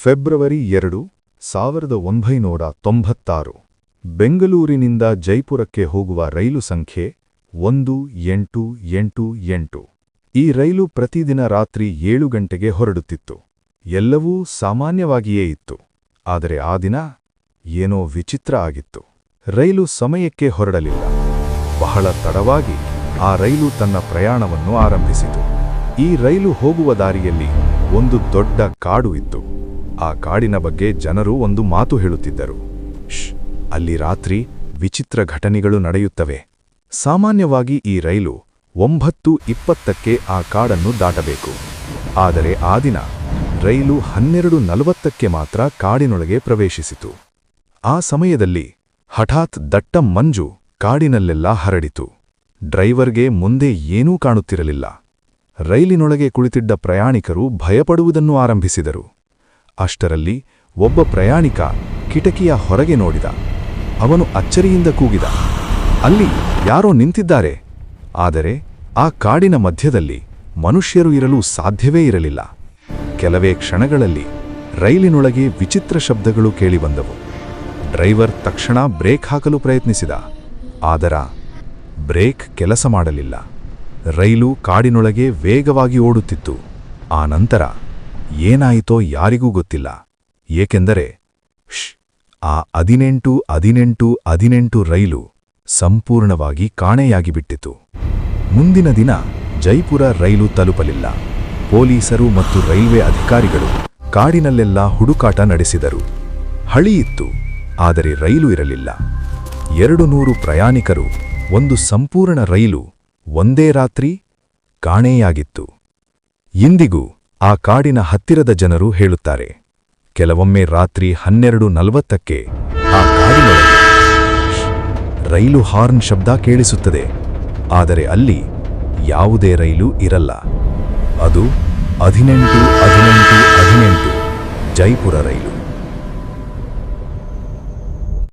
February 2, 1996 ಬೆಂಗಳೂರಿನಿಂದ ಜೈಪುರಕ್ಕೆ ಹೋಗುವ ರೈಲು ಸಂಖ್ಯೆ 1888. ಈ ರೈಲು ಪ್ರತಿದಿನ ರಾತ್ರಿ 7 ಗಂಟೆಗೆ ಹೊರಡುತ್ತಿತ್ತು. ಎಲ್ಲವೂ ಸಾಮಾನ್ಯವಾಗಿಯೇ ಇತ್ತು. ಆದರೆ ಆ ದಿನ ಏನೋ ವಿಚಿತ್ರ ಆಗಿತ್ತು. ರೈಲು ಸಮಯಕ್ಕೆ ಹೊರಡಲಿಲ್ಲ. ಬಹಳ ತಡವಾಗಿ ಆ ರೈಲು ತನ್ನ ಪ್ರಯಾಣವನ್ನು ಆರಂಭಿಸಿತು. ಈ ರೈಲು ಹೋಗುವ ದಾರಿಯಲ್ಲಿ ಒಂದು ದೊಡ್ಡ ಕಾಡು ಇತ್ತು. ಆ ಕಾಡಿನ ಬಗ್ಗೆ ಜನರು ಒಂದು ಮಾತು ಹೇಳುತ್ತಿದ್ದರು. ಅಲ್ಲಿ ರಾತ್ರಿ ವಿಚಿತ್ರ ಘಟನೆಗಳು ನಡೆಯುತ್ತವೆ. ಸಾಮಾನ್ಯವಾಗಿ ಈ ರೈಲು 9:20ಕ್ಕೆ ಆ ಕಾಡನ್ನು ದಾಟಬೇಕು. ಆದರೆ ಆ ದಿನ ರೈಲು 12:40ಕ್ಕೆ ಮಾತ್ರ ಕಾಡಿನೊಳಗೆ ಪ್ರವೇಶಿಸಿತು. ಆ ಸಮಯದಲ್ಲಿ ಹಠಾತ್ ದಟ್ಟ ಮಂಜು ಕಾಡಿನಲ್ಲೆಲ್ಲ ಹರಡಿತು. ಡ್ರೈವರ್ಗೆ ಮುಂದೆ ಏನೂ ಕಾಣುತ್ತಿರಲಿಲ್ಲ. ರೈಲಿನೊಳಗೆ ಕುಳಿತಿದ್ದ ಪ್ರಯಾಣಿಕರು ಭಯಪಡುವುದನ್ನು ಆರಂಭಿಸಿದರು. ಅಷ್ಟರಲ್ಲಿ ಒಬ್ಬ ಪ್ರಯಾಣಿಕ ಕಿಟಕಿಯ ಹೊರಗೆ ನೋಡಿದ. ಅವನು ಅಚ್ಚರಿಯಿಂದ ಕೂಗಿದ, ಅಲ್ಲಿ ಯಾರೋ ನಿಂತಿದ್ದಾರೆ. ಆದರೆ ಆ ಕಾಡಿನ ಮಧ್ಯದಲ್ಲಿ ಮನುಷ್ಯರು ಇರಲು ಸಾಧ್ಯವೇ ಇರಲಿಲ್ಲ. ಕೆಲವೇ ಕ್ಷಣಗಳಲ್ಲಿ ರೈಲಿನೊಳಗೆ ವಿಚಿತ್ರ ಶಬ್ದಗಳು ಕೇಳಿಬಂದವು. ಡ್ರೈವರ್ ತಕ್ಷಣ ಬ್ರೇಕ್ ಹಾಕಲು ಪ್ರಯತ್ನಿಸಿದ. ಆದರೆ ಬ್ರೇಕ್ ಕೆಲಸ ಮಾಡಲಿಲ್ಲ. ರೈಲು ಕಾಡಿನೊಳಗೆ ವೇಗವಾಗಿ ಓಡುತ್ತಿತ್ತು. ಆ ನಂತರ ಏನಾಯಿತೋ ಯಾರಿಗೂ ಗೊತ್ತಿಲ್ಲ. ಏಕೆಂದರೆ ಆ 1818 ರೈಲು ಸಂಪೂರ್ಣವಾಗಿ ಕಾಣೆಯಾಗಿಬಿಟ್ಟಿತು. ಮುಂದಿನ ದಿನ ಜೈಪುರ ರೈಲು ತಲುಪಲಿಲ್ಲ. ಪೊಲೀಸರು ಮತ್ತು ರೈಲ್ವೆ ಅಧಿಕಾರಿಗಳು ಕಾಡಿನಲ್ಲೆಲ್ಲ ಹುಡುಕಾಟ ನಡೆಸಿದರು. ಹಳಿಯಿತ್ತು, ಆದರೆ ರೈಲು ಇರಲಿಲ್ಲ. 200 ಪ್ರಯಾಣಿಕರು, ಒಂದು ಸಂಪೂರ್ಣ ರೈಲು ಒಂದೇ ರಾತ್ರಿ ಕಾಣೆಯಾಗಿತ್ತು. ಇಂದಿಗೂ ಆ ಕಾಡಿನ ಹತ್ತಿರದ ಜನರು ಹೇಳುತ್ತಾರೆ, ಕೆಲವೊಮ್ಮೆ ರಾತ್ರಿ 12:40ಕ್ಕೆ ಆ ಕಾಡಿನೊಳಗೆ ರೈಲು ಹಾರ್ನ್ ಶಬ್ದ ಕೇಳಿಸುತ್ತದೆ. ಆದರೆ ಅಲ್ಲಿ ಯಾವುದೇ ರೈಲು ಇರಲ್ಲ. ಅದು 1818 ಜೈಪುರ ರೈಲು.